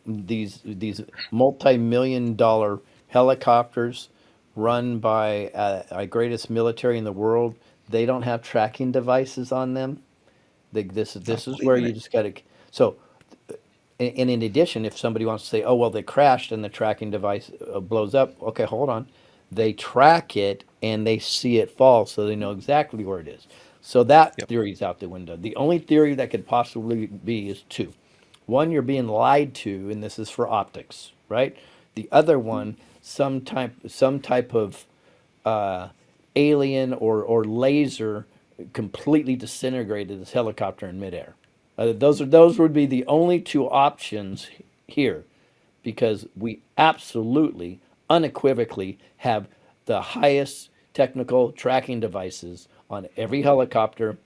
these multi-million dollar helicopters run by our greatest military in the world, they don't have tracking devices on them. This Not is where believing you it. just got to. So, and in addition, if somebody wants to say, "Oh well, they crashed and the tracking device blows up," okay, hold on. They track it and they see it fall, so they know exactly where it is. So that Yep. theory is out the window. The only theory that could possibly be is two. One, you're being lied to, and this is for optics, right? The other one, some type of uh, alien or laser completely disintegrated this helicopter in midair. Those would be the only two options here, because we absolutely, unequivocally have the highest technical tracking devices on every helicopter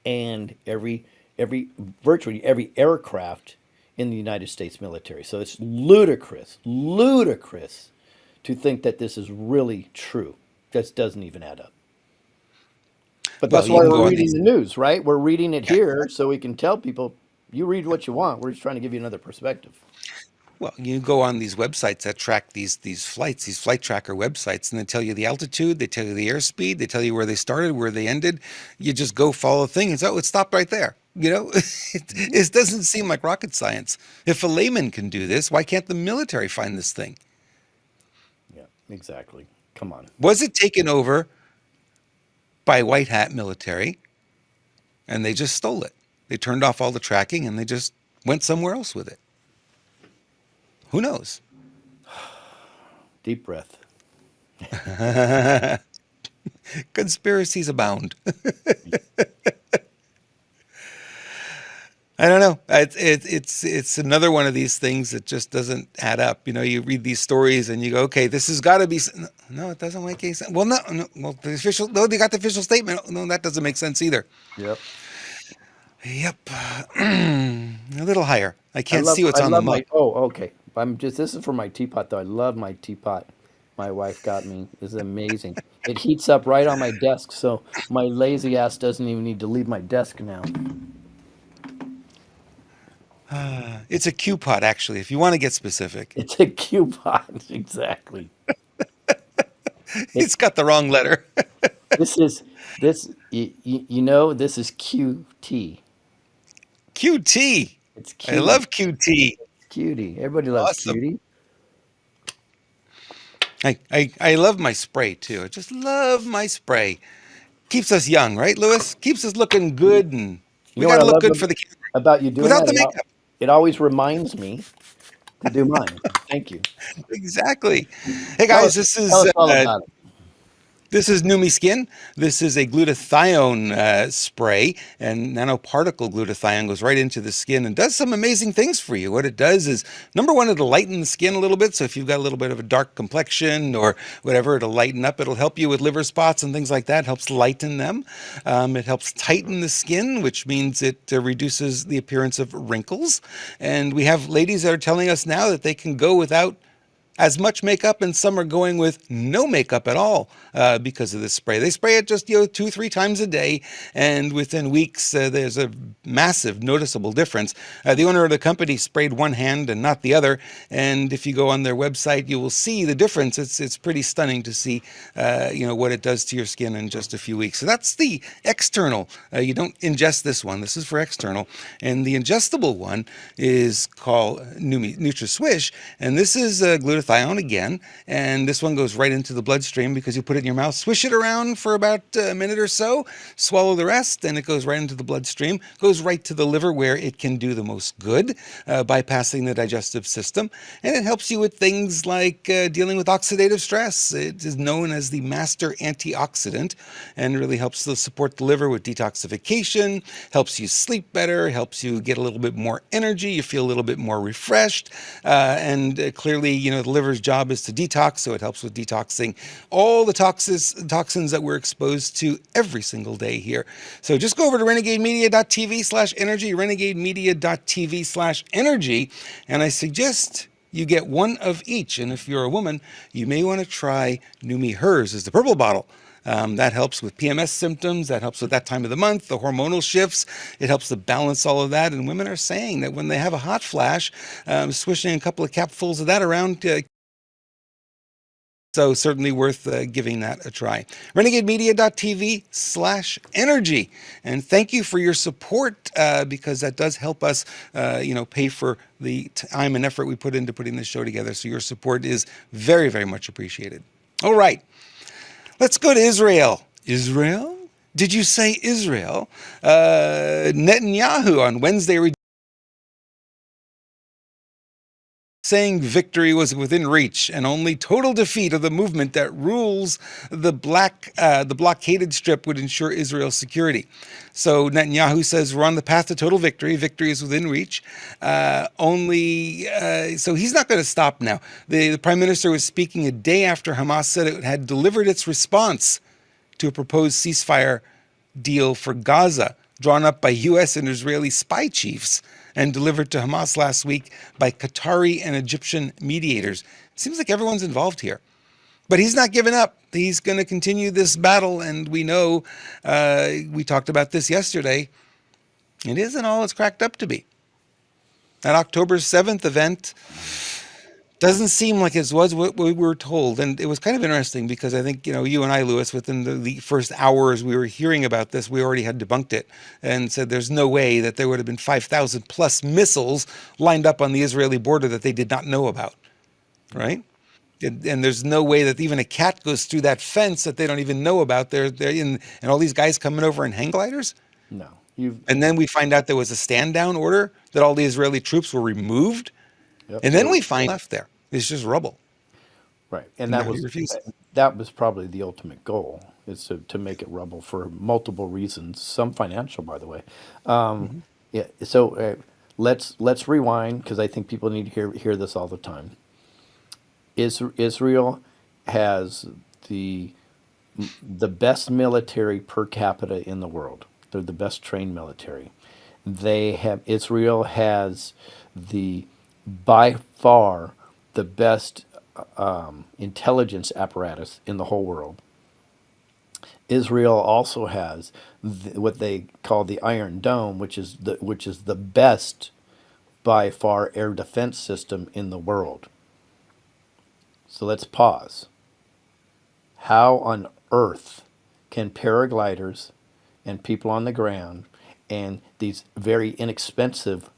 and every virtually every aircraft in the United States military. So it's ludicrous to think that this is really true. That doesn't even add up. But Well, that's you why can we're go on reading these. the news, right? We're reading it Yeah. here so we can tell people, you read what you want. We're just trying to give you another perspective. Well, you go on these websites that track these flights, these flight tracker websites, and they tell you the altitude, they tell you the airspeed, they tell you where they started, where they ended. You just go follow the thing, and so it stopped right there. It doesn't seem like rocket science. If a layman can do this, why can't the military find this thing? Yeah, exactly. Come on. Was it taken over by white hat military, and they just stole it? They turned off all the tracking, and they just went somewhere else with it. Who knows? Deep breath. Conspiracies abound. I don't know. It's another one of these things that just doesn't add up. You read these stories and you go, okay, this has got to be. No, it doesn't make any sense. Well, no, no. Well, no, they got the official statement. No, that doesn't make sense either. Yep. Yep, a little higher. I can't see what's I on the love mug. my oh, okay. This is for my teapot though. I love my teapot. My wife got me. This is amazing. It heats up right on my desk, so my lazy ass doesn't even need to leave my desk now. It's a Q pot, actually, if you want to get specific. It's a coupon, exactly. It It's got the wrong letter. this is this this is QT. QT. It's I cutie. love QT. Cutie. Everybody loves Awesome. cutie. I love my spray too. I just love my spray. Keeps us young, right, Lewis? Keeps us looking good, and You we know got what to I look love good for the camera about you doing without that? the makeup. It always reminds me to do mine. Thank you. Exactly. Hey Tell guys, us, tell us all about it. this is Neumi Skin. This is a glutathione spray, and nanoparticle glutathione goes right into the skin and does some amazing things for you. What it does is, number one, it'll lighten the skin a little bit. So if you've got a little bit of a dark complexion or whatever, it'll lighten up. It'll help you with liver spots and things like that. It helps lighten them. It helps tighten the skin, which means it reduces the appearance of wrinkles. And we have ladies that are telling us now that they can go without as much makeup, and some are going with no makeup at all because of this spray. They spray it just 2-3 times a day, and within weeks there's a massive noticeable difference. The owner of the company sprayed one hand and not the other, and if you go on their website, you will see the difference. It's pretty stunning to see what it does to your skin in just a few weeks. So that's the external. You don't ingest this one. This is for external, and the ingestible one is called Neumi NutraSwish, and this is glutathione again, and this one goes right into the bloodstream because you put it in your mouth, swish it around for about a minute or so, swallow the rest, and it goes right into the bloodstream, goes right to the liver where it can do the most good, bypassing the digestive system, and it helps you with things like dealing with oxidative stress. It is known as the master antioxidant and really helps to support the liver with detoxification, helps you sleep better, helps you get a little bit more energy, you feel a little bit more refreshed, and clearly, the liver's job is to detox, so it helps with detoxing all the toxins that we're exposed to every single day here. So just go over to renegademedia.tv/energy, renegademedia.tv/energy, and I suggest you get one of each. And if you're a woman, you may want to try Neumi Hers is the purple bottle. That helps with PMS symptoms. That helps with that time of the month, the hormonal shifts. It helps to balance all of that. And women are saying that when they have a hot flash, swishing a couple of capfuls of that around. So certainly worth giving that a try. renegademedia.tv/energy. And thank you for your support because that does help us, pay for the time and effort we put into putting this show together. So your support is very, very much appreciated. All right. Let's go to Israel. Israel? Did you say Israel? Netanyahu on Wednesday saying victory was within reach and only total defeat of the movement that rules the blockaded strip would ensure Israel's security. So Netanyahu says we're on the path to total victory. Victory is within reach. So he's not going to stop now. The prime minister was speaking a day after Hamas said it had delivered its response to a proposed ceasefire deal for Gaza, drawn up by U.S. and Israeli spy chiefs and delivered to Hamas last week by Qatari and Egyptian mediators. Seems like everyone's involved here. But he's not giving up. He's going to continue this battle, and we know, we talked about this yesterday, it isn't all it's cracked up to be. That October 7th event doesn't seem like it was what we were told. And it was kind of interesting because I think, you and I, Lewis, within the first hours we were hearing about this, we already had debunked it and said there's no way that there would have been 5,000 plus missiles lined up on the Israeli border that they did not know about, right? And there's no way that even a cat goes through that fence that they don't even know about. They're in, and all these guys coming over in hang gliders. No, and then we find out there was a stand down order that all the Israeli troops were removed. Yep. And then we find left there. It's just rubble. Right. And that was probably the ultimate goal, is to make it rubble for multiple reasons, some financial, by the way. Yeah. So let's rewind, because I think people need to hear this all the time. Israel has the best military per capita in the world. They're the best trained military. Israel has by far the best intelligence apparatus in the whole world. Israel also has what they call the Iron Dome, which is the best by far air defense system in the world. So let's pause. How on earth can paragliders and people on the ground and these very inexpensive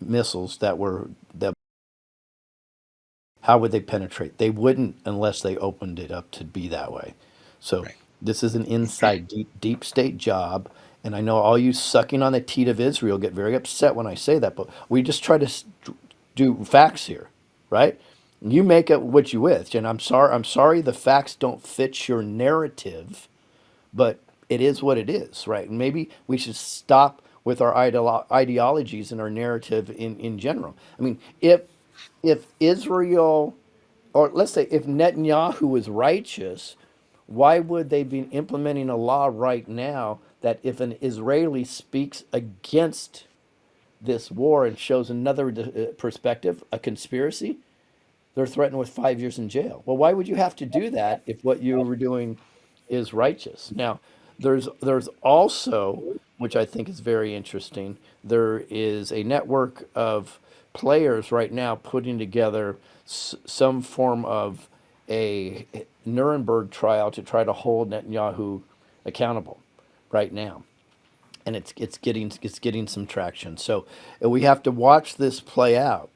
missiles how would they penetrate? They wouldn't unless they opened it up to be that way. So Right. this is an inside deep state job. And I know all you sucking on the teat of Israel get very upset when I say that, but we just try to do facts here, right? You make it what you wish, and I'm sorry the facts don't fit your narrative, but it is what it is, right? And maybe we should stop with our ideologies and our narrative in general. I mean, if Israel, or let's say if Netanyahu was righteous, why would they be implementing a law right now that if an Israeli speaks against this war and shows another perspective, a conspiracy, they're threatened with 5 years in jail. Well, why would you have to do that if what you were doing is righteous? Now, there's also, which I think is very interesting, there is a network of players right now putting together some form of a Nuremberg trial to try to hold Netanyahu accountable right now, and it's getting some traction. So we have to watch this play out.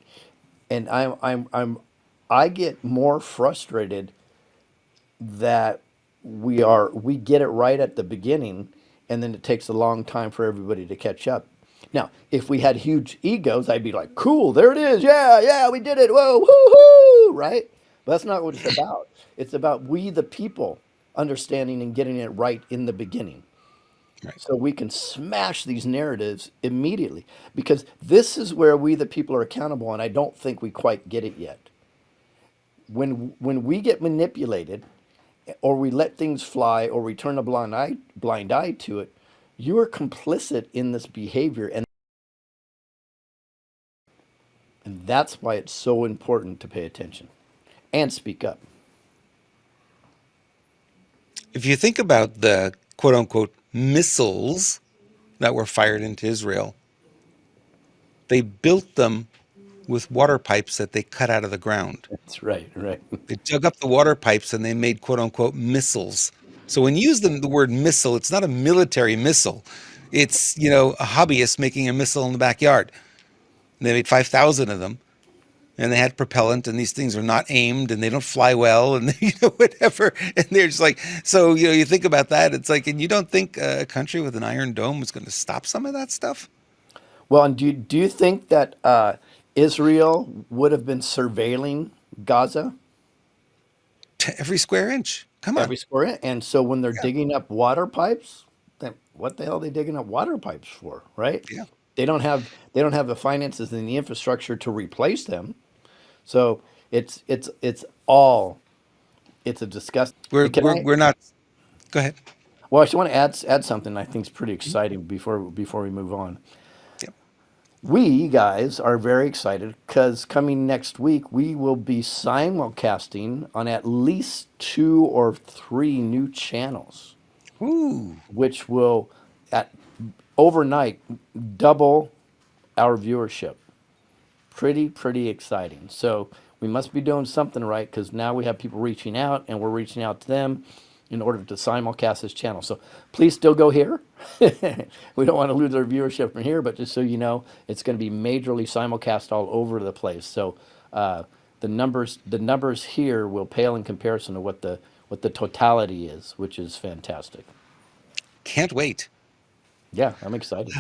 And I get more frustrated that we get it right at the beginning, and then it takes a long time for everybody to catch up. Now, if we had huge egos, I'd be like, "Cool, there it is, yeah, yeah, we did it, whoa, woo, right?" But that's not what it's about. It's about we, the people, understanding and getting it right in the beginning, Right. so we can smash these narratives immediately. Because this is where we, the people, are accountable, and I don't think we quite get it yet. When we get manipulated, or we let things fly, or we turn a blind eye to it, you are complicit in this behavior, and that's why it's so important to pay attention and speak up. If you think about the quote unquote missiles that were fired into Israel, they built them with water pipes that they cut out of the ground. That's right, right. They dug up the water pipes and they made quote unquote missiles. So when you use the word missile, it's not a military missile. It's, a hobbyist making a missile in the backyard. And they made 5,000 of them, and they had propellant, and these things are not aimed and they don't fly well, and whatever. And they're just like, so, you think about that. It's like, and you don't think a country with an iron dome is going to stop some of that stuff? Well, and do you think that Israel would have been surveilling Gaza To every square inch. Come on. every square inch? And so when they're Yeah. digging up water pipes, then what the hell are they digging up water pipes for, right? Yeah. They don't have the finances and the infrastructure to replace them. So it's a disgust. We're, And can we're, I? we're not. Go ahead. Well, I just want to add something I think is pretty exciting before we move on. Yep. We guys are very excited because coming next week, we will be simulcasting on at least two or three new channels, Ooh. which will at overnight double our viewership. Pretty exciting. So we must be doing something right because now we have people reaching out and we're reaching out to them in order to simulcast this channel. So please still go here. We don't want to lose our viewership from here, but just so you know, it's going to be majorly simulcast all over the place. So the numbers here will pale in comparison to what the totality is, which is fantastic. Can't wait. Yeah, I'm excited.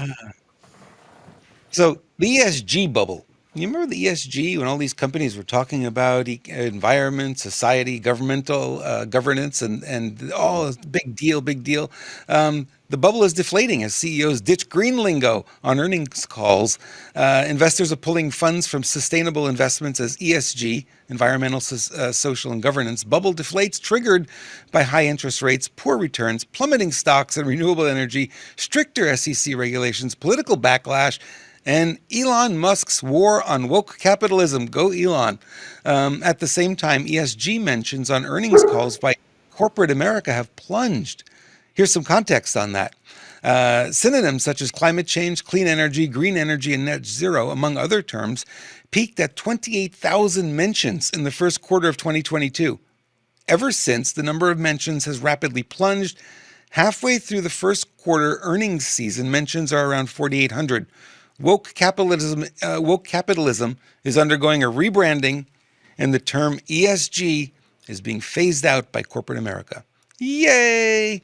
So the ESG bubble. You remember the ESG when all these companies were talking about environment, society, governmental governance, and all big deal, big deal. The bubble is deflating as CEOs ditch green lingo on earnings calls. Investors are pulling funds from sustainable investments as ESG, environmental, social, and governance. Bubble deflates triggered by high interest rates, poor returns, plummeting stocks and renewable energy, stricter SEC regulations, political backlash, and Elon Musk's war on woke capitalism. Go Elon. At the same time, ESG mentions on earnings calls by corporate America have plunged. Here's some context on that. Synonyms such as climate change, clean energy, green energy, and net zero, among other terms, peaked at 28,000 mentions in the first quarter of 2022. Ever since, the number of mentions has rapidly plunged. Halfway through the first quarter earnings season, mentions are around 4,800. Woke capitalism is undergoing a rebranding, and the term ESG is being phased out by corporate America. Yay!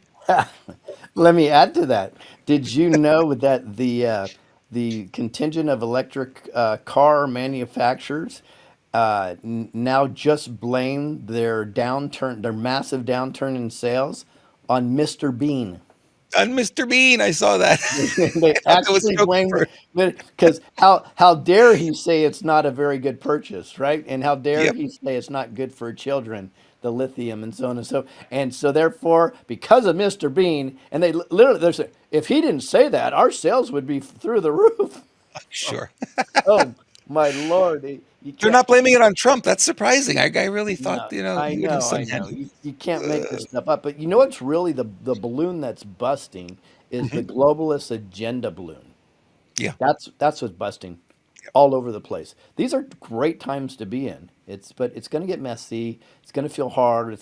Let me add to that. Did you know that the contingent of electric car manufacturers now just blame their massive downturn in sales on Mr. Bean? On Mr. Bean, I saw that. They I thought that was actually so blamed clever. it because how dare he say it's not a very good purchase, right? And how dare Yep, he say it's not good for children, the lithium and so on and so therefore because of Mr. Bean, and they literally there's if he didn't say that, our sales would be through the roof. sure. Oh My Lord, you They're can't. not blaming it on Trump. That's surprising. I really thought, No, I know, some I know. You can't make this stuff up. But you know what's really the balloon that's busting is the Mhm. globalist agenda balloon. Yeah. That's what's busting all over the place. These are great times to be in. But it's going to get messy. It's going to feel hard.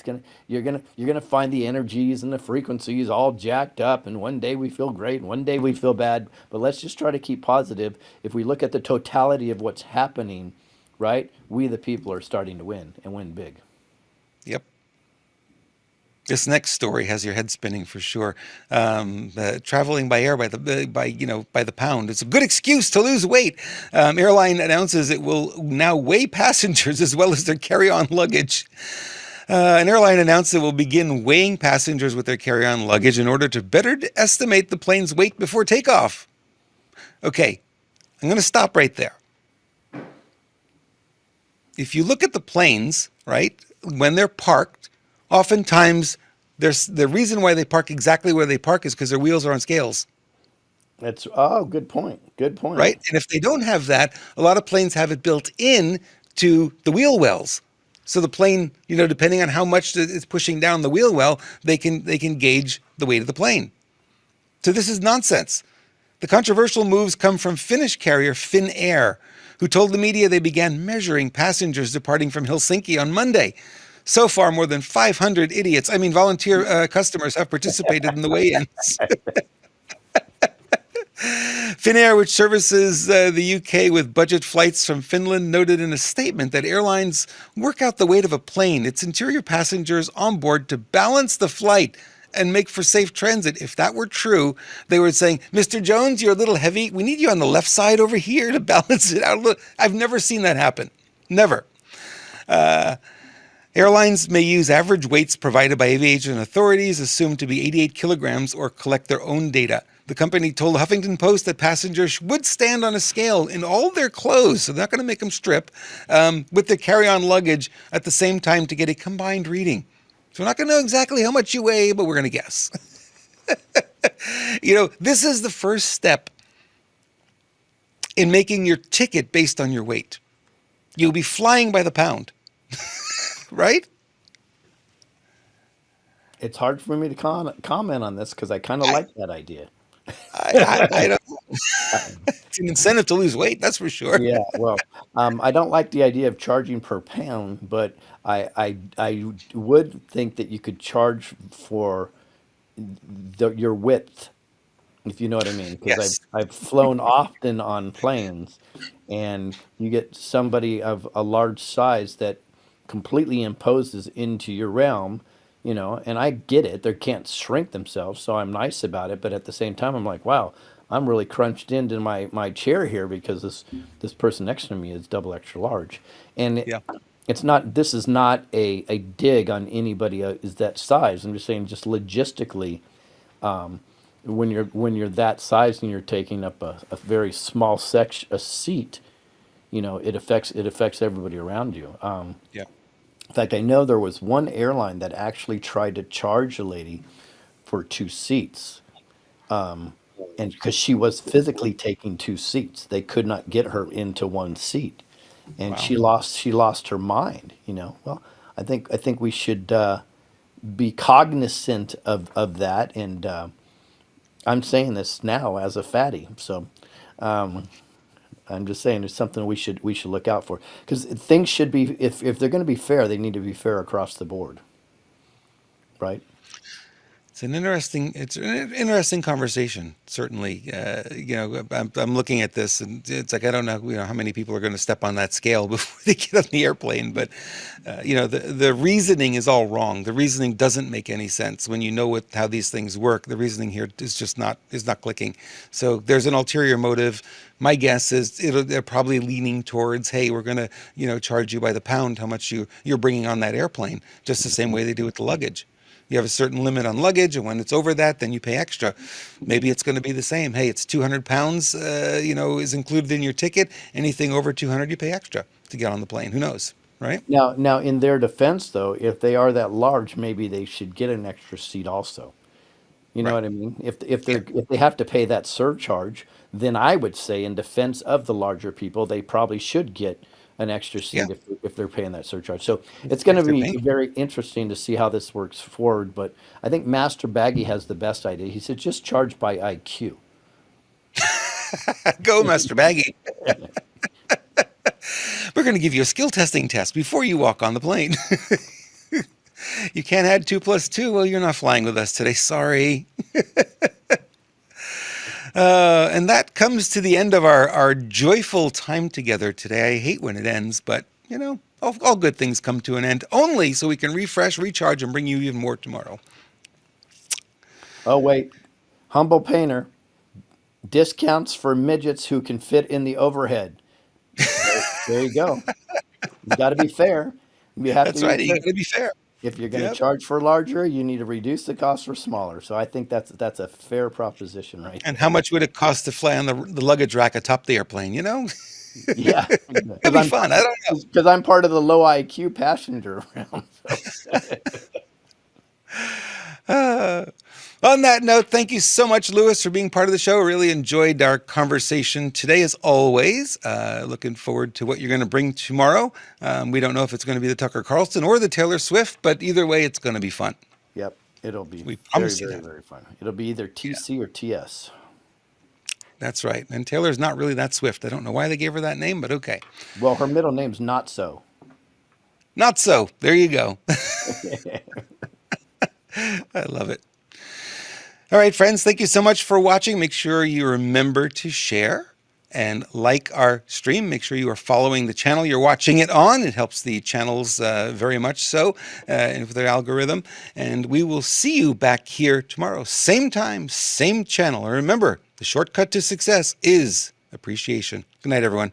You're going to find the energies and the frequencies all jacked up and one day we feel great and one day we feel bad. But let's just try to keep positive. If we look at the totality of what's happening, right? We the people are starting to win and win big. Yep. This next story has your head spinning for sure. Traveling by air by the pound. It's a good excuse to lose weight. Airline announces it will now weigh passengers as well as their carry-on luggage. An airline announced it will begin weighing passengers with their carry-on luggage in order to better estimate the plane's weight before takeoff. Okay, I'm going to stop right there. If you look at the planes, right, when they're parked, oftentimes there's the reason why they park exactly where they park is because their wheels are on scales, That's oh, good point. Good point. right? And if they don't have that, a lot of planes have it built in to the wheel wells. So the plane, depending on how much it's pushing down the wheel well, they can gauge the weight of the plane. So this is nonsense. The controversial moves come from Finnish carrier Finnair, who told the media they began measuring passengers departing from Helsinki on Monday. So far, more than 500 volunteer customers have participated in the weigh-ins. Finnair, which services the UK with budget flights from Finland, noted in a statement that airlines work out the weight of a plane, its interior passengers on board to balance the flight and make for safe transit. If that were true, they were saying, Mr. Jones, you're a little heavy. We need you on the left side over here to balance it out a little. I've never seen that happen. Never. Airlines may use average weights provided by aviation authorities, assumed to be 88 kilograms, or collect their own data. The company told the Huffington Post that passengers would stand on a scale in all their clothes, so they're not going to make them strip, with their carry-on luggage at the same time to get a combined reading. So we're not going to know exactly how much you weigh, but we're going to guess. This is the first step in making your ticket based on your weight. You'll be flying by the pound, right? It's hard for me to comment on this because I kind of I, like that idea. I don't. It's an incentive to lose weight, that's for sure. Yeah, well, I don't like the idea of charging per pound, but I would think that you could charge for your width, if you know what I mean. Because I've Yes. I've flown often on planes, and you get somebody of a large size that completely imposes into your realm, and I get it. They can't shrink themselves, so I'm nice about it. But at the same time, I'm like, wow, I'm really crunched into my chair here because this person next to me is double extra large, and Yeah. it's not. This is not a dig on anybody is that size. I'm just saying, just logistically, when you're that size and you're taking up a very small section a seat, it affects everybody around you. Yeah. In fact, I know there was one airline that actually tried to charge a lady for two seats, and because she was physically taking two seats, they could not get her into one seat, and Wow. she lost her mind. Well, I think we should be cognizant of that, and I'm saying this now as a fatty, so I'm just saying it's something we should look out for because things should be if they're going to be fair, they need to be fair across the board, right? It's an interesting conversation. Certainly, I'm looking at this, and it's like I don't know, how many people are going to step on that scale before they get on the airplane. But the reasoning is all wrong. The reasoning doesn't make any sense when you know how these things work. The reasoning here is just not clicking. So there's an ulterior motive. My guess is they're probably leaning towards, hey, we're going to charge you by the pound how much you're bringing on that airplane, just the same way they do with the luggage. You have a certain limit on luggage, and when it's over that, then you pay extra. Maybe it's going to be the same. Hey, it's 200 pounds, is included in your ticket. Anything over 200, you pay extra to get on the plane. Who knows, right? Now, in their defense, though, if they are that large, maybe they should get an extra seat also. You know Right. what I mean? If Yeah. they have to pay that surcharge, then I would say in defense of the larger people, they probably should get an extra Yeah. seat if they're paying that surcharge. So it's going If to they're be paying. very interesting to see how this works forward. But I think Master Baggy has the best idea. He said just charge by IQ. Go, Master Baggy. We're going to give you a skill testing test before you walk on the plane. You can't add 2 plus 2. Well, you're not flying with us today. Sorry. And that comes to the end of our joyful time together today. I hate when it ends, but all good things come to an end only so we can refresh, recharge, and bring you even more tomorrow. Oh, wait. Humble Painter, discounts for midgets who can fit in the overhead. There you go. You got to be fair. You have to That's be right. You fair. got to be fair. If you're going to Yep. charge for larger, you need to reduce the cost for smaller. So I think that's a fair proposition right And there. how much would it cost to fly on the luggage rack atop the airplane? Yeah, It'd be fun. I don't know. because I'm part of the low IQ passenger round. Uh, on that note, thank you so much, Lewis, for being part of the show. Really enjoyed our conversation today, as always. Looking forward to what you're going to bring tomorrow. We don't know if it's going to be the Tucker Carlson or the Taylor Swift, but either way, it's going to be fun. Yep, it'll be We very, promise you very, that. very fun. It'll be either TC or TS. That's right. And Taylor's not really that swift. I don't know why they gave her that name, but okay. Well, her middle name's not so. Not so. There you go. I love it. All right, friends, thank you so much for watching. Make sure you remember to share and like our stream. Make sure you are following the channel you're watching it on. It helps the channels very much so and with their algorithm. And we will see you back here tomorrow. Same time, same channel. And remember, the shortcut to success is appreciation. Good night, everyone.